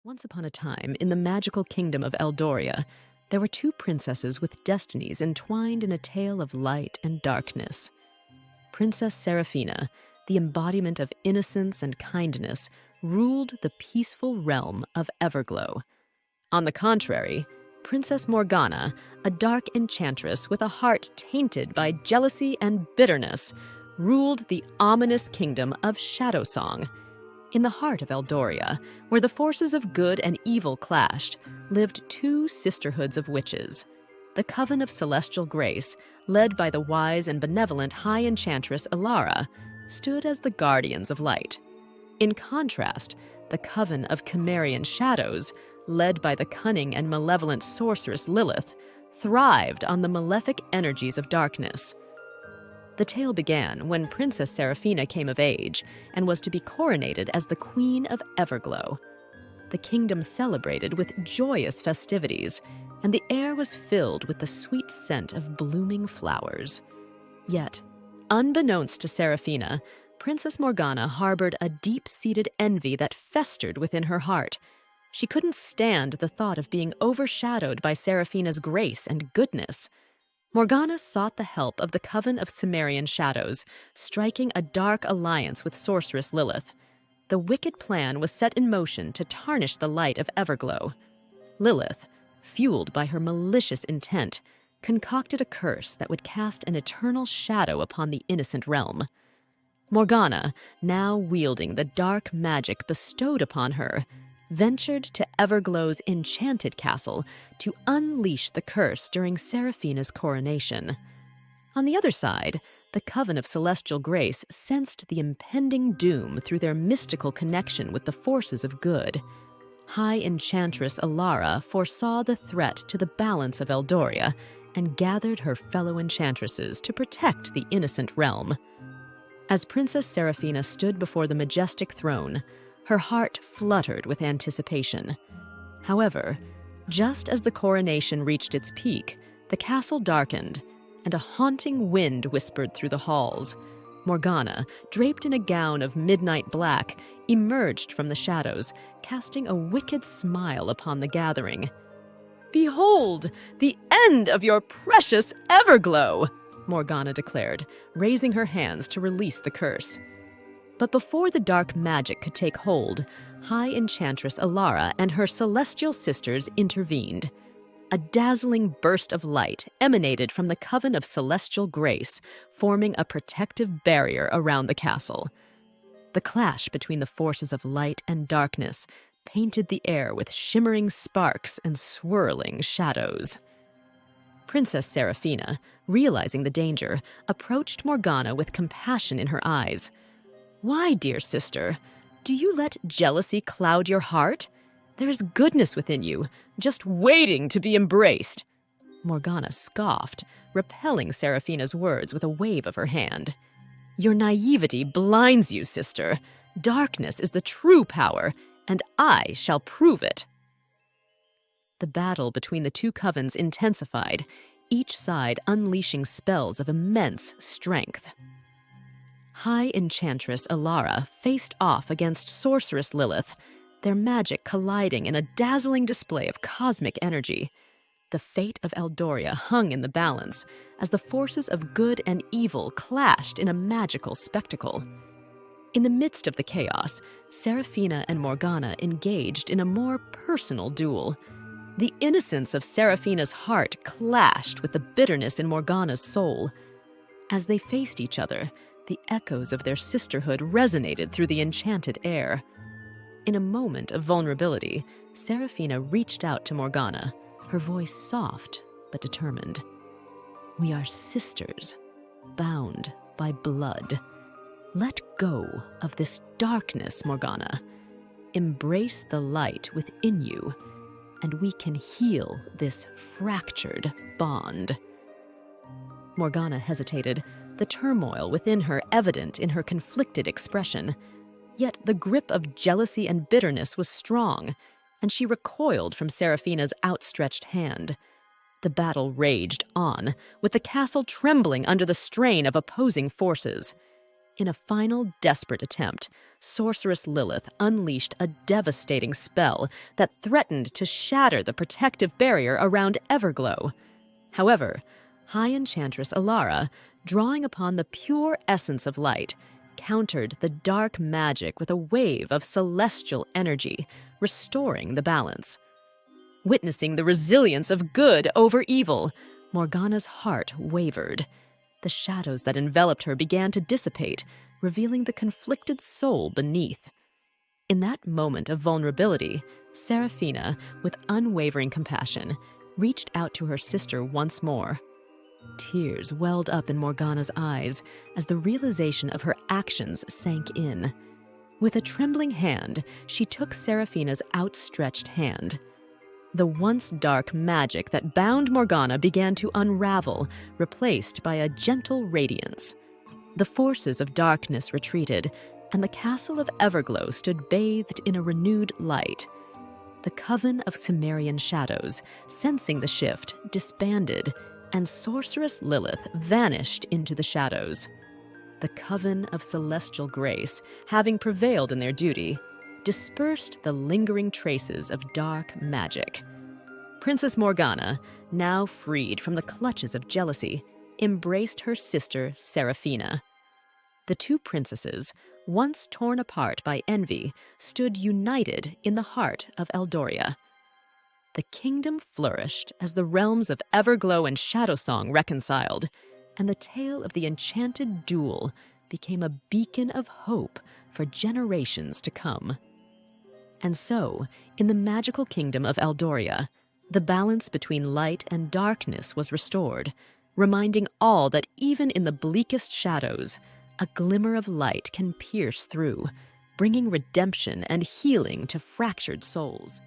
Once upon a time, in the magical kingdom of Eldoria, there were two princesses with destinies entwined in a tale of light and darkness. Princess Seraphina, the embodiment of innocence and kindness, ruled the peaceful realm of Everglow. On the contrary, Princess Morgana, a dark enchantress with a heart tainted by jealousy and bitterness, ruled the ominous kingdom of Shadowsong. In the heart of Eldoria, where the forces of good and evil clashed, lived two sisterhoods of witches. The Coven of Celestial Grace, led by the wise and benevolent High Enchantress Elara, stood as the guardians of light. In contrast, the Coven of Cimmerian Shadows, led by the cunning and malevolent Sorceress Lilith, thrived on the malefic energies of darkness. The tale began when Princess Seraphina came of age and was to be coronated as the Queen of Everglow. The kingdom celebrated with joyous festivities, and the air was filled with the sweet scent of blooming flowers. Yet, unbeknownst to Seraphina, Princess Morgana harbored a deep-seated envy that festered within her heart. She couldn't stand the thought of being overshadowed by Seraphina's grace and goodness. Morgana sought the help of the Coven of Cimmerian Shadows, striking a dark alliance with Sorceress Lilith. The wicked plan was set in motion to tarnish the light of Everglow. Lilith, fueled by her malicious intent, concocted a curse that would cast an eternal shadow upon the innocent realm. Morgana, now wielding the dark magic bestowed upon her, ventured to Everglow's Enchanted castle to unleash the curse during Seraphina's coronation. On the other side, the Coven of Celestial Grace sensed the impending doom through their mystical connection with the forces of good. High Enchantress Elara foresaw the threat to the balance of Eldoria and gathered her fellow enchantresses to protect the innocent realm. As Princess Seraphina stood before the majestic throne, her heart fluttered with anticipation. However, just as the coronation reached its peak, the castle darkened, and a haunting wind whispered through the halls. Morgana, draped in a gown of midnight black, emerged from the shadows, casting a wicked smile upon the gathering. "Behold, the end of your precious Everglow!" Morgana declared, raising her hands to release the curse. But before the dark magic could take hold, High Enchantress Elara and her celestial sisters intervened. A dazzling burst of light emanated from the Coven of Celestial Grace, forming a protective barrier around the castle. The clash between the forces of light and darkness painted the air with shimmering sparks and swirling shadows. Princess Seraphina, realizing the danger, approached Morgana with compassion in her eyes. "Why, dear sister, do you let jealousy cloud your heart? There is goodness within you, just waiting to be embraced." Morgana scoffed, repelling Seraphina's words with a wave of her hand. "Your naivety blinds you, sister. Darkness is the true power, and I shall prove it." The battle between the two covens intensified, each side unleashing spells of immense strength. High Enchantress Elara faced off against Sorceress Lilith, their magic colliding in a dazzling display of cosmic energy. The fate of Eldoria hung in the balance as the forces of good and evil clashed in a magical spectacle. In the midst of the chaos, Seraphina and Morgana engaged in a more personal duel. The innocence of Seraphina's heart clashed with the bitterness in Morgana's soul. As they faced each other, the echoes of their sisterhood resonated through the enchanted air. In a moment of vulnerability, Seraphina reached out to Morgana, her voice soft but determined. "We are sisters, bound by blood. Let go of this darkness, Morgana. Embrace the light within you, and we can heal this fractured bond." Morgana hesitated, the turmoil within her evident in her conflicted expression. Yet the grip of jealousy and bitterness was strong, and she recoiled from Seraphina's outstretched hand. The battle raged on, with the castle trembling under the strain of opposing forces. In a final desperate attempt, Sorceress Lilith unleashed a devastating spell that threatened to shatter the protective barrier around Everglow. However, High Enchantress Alara, drawing upon the pure essence of light, countered the dark magic with a wave of celestial energy, restoring the balance. Witnessing the resilience of good over evil, Morgana's heart wavered. The shadows that enveloped her began to dissipate, revealing the conflicted soul beneath. In that moment of vulnerability, Seraphina, with unwavering compassion, reached out to her sister once more. Tears welled up in Morgana's eyes as the realization of her actions sank in. With a trembling hand, she took Seraphina's outstretched hand. The once dark magic that bound Morgana began to unravel, replaced by a gentle radiance. The forces of darkness retreated, and the castle of Everglow stood bathed in a renewed light. The coven of Cimmerian shadows, sensing the shift, disbanded, and Sorceress Lilith vanished into the shadows. The coven of celestial grace, having prevailed in their duty, dispersed the lingering traces of dark magic. Princess Morgana, now freed from the clutches of jealousy, embraced her sister Seraphina. The two princesses, once torn apart by envy, stood united in the heart of Eldoria. The kingdom flourished as the realms of Everglow and Shadowsong reconciled, and the tale of the Enchanted Duel became a beacon of hope for generations to come. And so, in the magical kingdom of Eldoria, the balance between light and darkness was restored, reminding all that even in the bleakest shadows, a glimmer of light can pierce through, bringing redemption and healing to fractured souls.